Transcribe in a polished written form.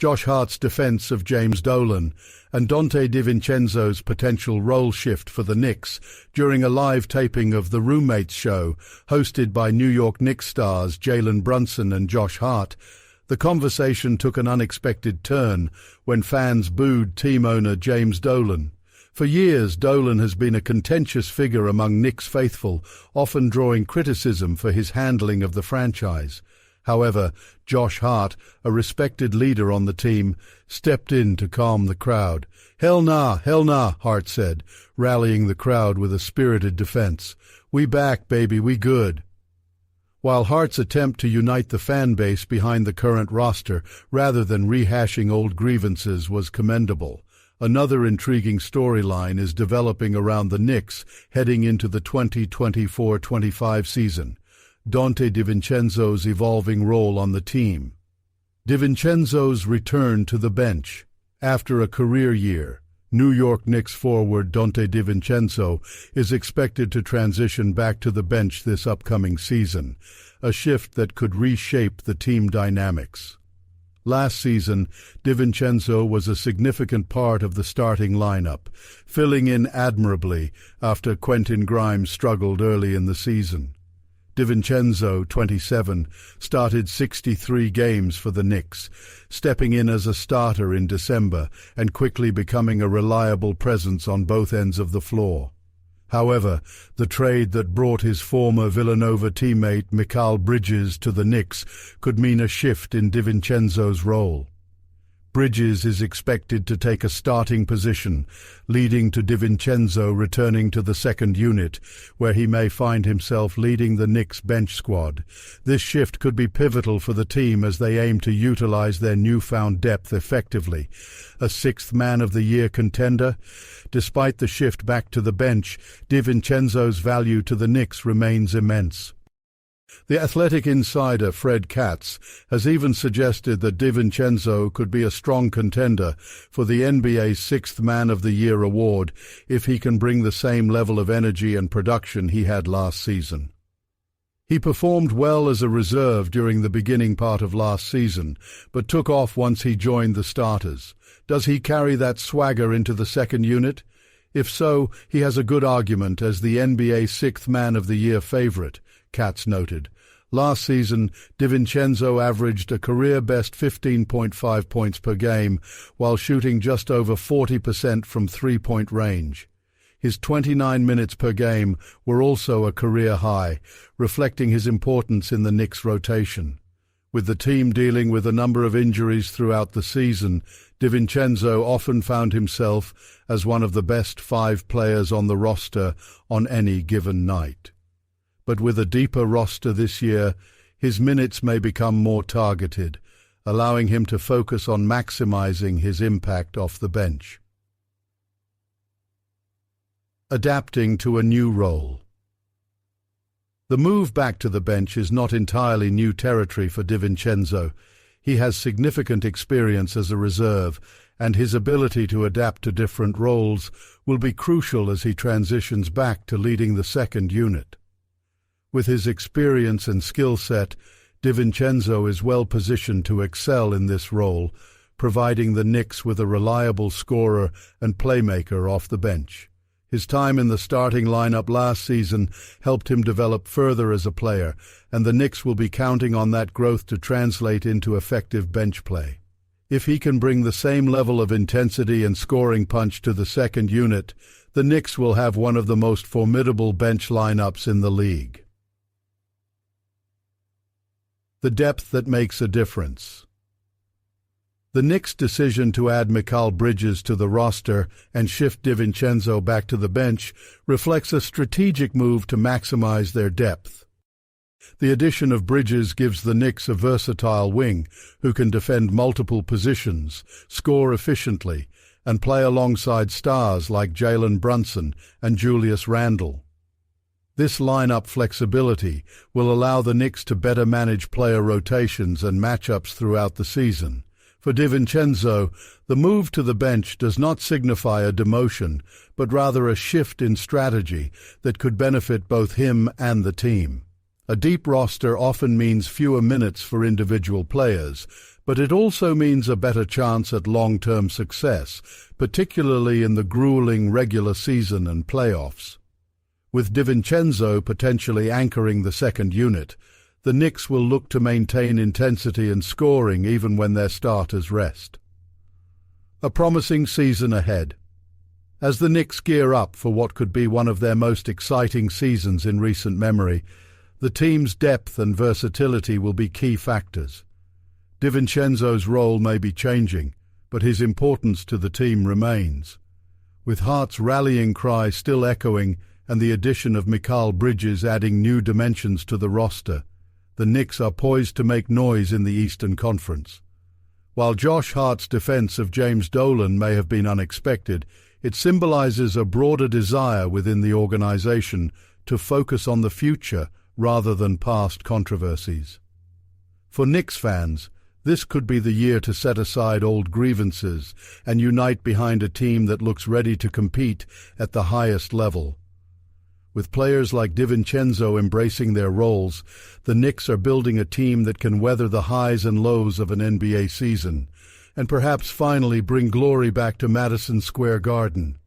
Josh Hart's defense of James Dolan, and Donte DiVincenzo's potential role shift for the Knicks during a live taping of The Roommates show hosted by New York Knicks stars Jalen Brunson and Josh Hart, the conversation took an unexpected turn when fans booed team owner James Dolan. For years, Dolan has been a contentious figure among Knicks faithful, often drawing criticism for his handling of the franchise. However, Josh Hart, a respected leader on the team, stepped in to calm the crowd. Hell nah, Hart said, rallying the crowd with a spirited defense. We back, baby, we good. While Hart's attempt to unite the fan base behind the current roster rather than rehashing old grievances was commendable, another intriguing storyline is developing around the Knicks heading into the 2024-25 season: Donte DiVincenzo's evolving role on the team. DiVincenzo's return to the bench. After a career year, New York Knicks forward Donte DiVincenzo is expected to transition back to the bench this upcoming season, a shift that could reshape the team dynamics. Last season, DiVincenzo was a significant part of the starting lineup, filling in admirably after Quentin Grimes struggled early in the season. DiVincenzo, 27, started 63 games for the Knicks, stepping in as a starter in December and quickly becoming a reliable presence on both ends of the floor. However, the trade that brought his former Villanova teammate Mikal Bridges to the Knicks could mean a shift in DiVincenzo's role. Bridges is expected to take a starting position, leading to DiVincenzo returning to the second unit, where he may find himself leading the Knicks bench squad. This shift could be pivotal for the team as they aim to utilize their newfound depth effectively. A sixth Man of the Year contender? Despite the shift back to the bench, DiVincenzo's value to the Knicks remains immense. The Athletic insider Fred Katz has even suggested that DiVincenzo could be a strong contender for the NBA's Sixth Man of the Year award if he can bring the same level of energy and production he had last season. He performed well as a reserve during the beginning part of last season, but took off once he joined the starters. Does he carry that swagger into the second unit? If so, he has a good argument as the NBA Sixth Man of the Year favorite, Katz noted. Last season, DiVincenzo averaged a career-best 15.5 points per game while shooting just over 40% from three-point range. His 29 minutes per game were also a career high, reflecting his importance in the Knicks' rotation. With the team dealing with a number of injuries throughout the season, DiVincenzo often found himself as one of the best 5 players on the roster on any given night. But with a deeper roster this year, his minutes may become more targeted, allowing him to focus on maximizing his impact off the bench. Adapting to a new role. The move back to the bench is not entirely new territory for DiVincenzo. He has significant experience as a reserve, and his ability to adapt to different roles will be crucial as he transitions back to leading the second unit. With his experience and skill set, DiVincenzo is well positioned to excel in this role, providing the Knicks with a reliable scorer and playmaker off the bench. His time in the starting lineup last season helped him develop further as a player, and the Knicks will be counting on that growth to translate into effective bench play. If he can bring the same level of intensity and scoring punch to the second unit, the Knicks will have one of the most formidable bench lineups in the league. The depth that makes a difference. The Knicks' decision to add Mikal Bridges to the roster and shift DiVincenzo back to the bench reflects a strategic move to maximize their depth. The addition of Bridges gives the Knicks a versatile wing who can defend multiple positions, score efficiently, and play alongside stars like Jalen Brunson and Julius Randle. This lineup flexibility will allow the Knicks to better manage player rotations and matchups throughout the season. For DiVincenzo, the move to the bench does not signify a demotion, but rather a shift in strategy that could benefit both him and the team. A deep roster often means fewer minutes for individual players, but it also means a better chance at long-term success, particularly in the grueling regular season and playoffs. With DiVincenzo potentially anchoring the second unit, the Knicks will look to maintain intensity and scoring even when their starters rest. A promising season ahead. As the Knicks gear up for what could be one of their most exciting seasons in recent memory, the team's depth and versatility will be key factors. DiVincenzo's role may be changing, but his importance to the team remains. With Hart's rallying cry still echoing and the addition of Mikal Bridges adding new dimensions to the roster, the Knicks are poised to make noise in the Eastern Conference. While Josh Hart's defense of James Dolan may have been unexpected, it symbolizes a broader desire within the organization to focus on the future rather than past controversies. For Knicks fans, this could be the year to set aside old grievances and unite behind a team that looks ready to compete at the highest level. With players like DiVincenzo embracing their roles, the Knicks are building a team that can weather the highs and lows of an NBA season, and perhaps finally bring glory back to Madison Square Garden.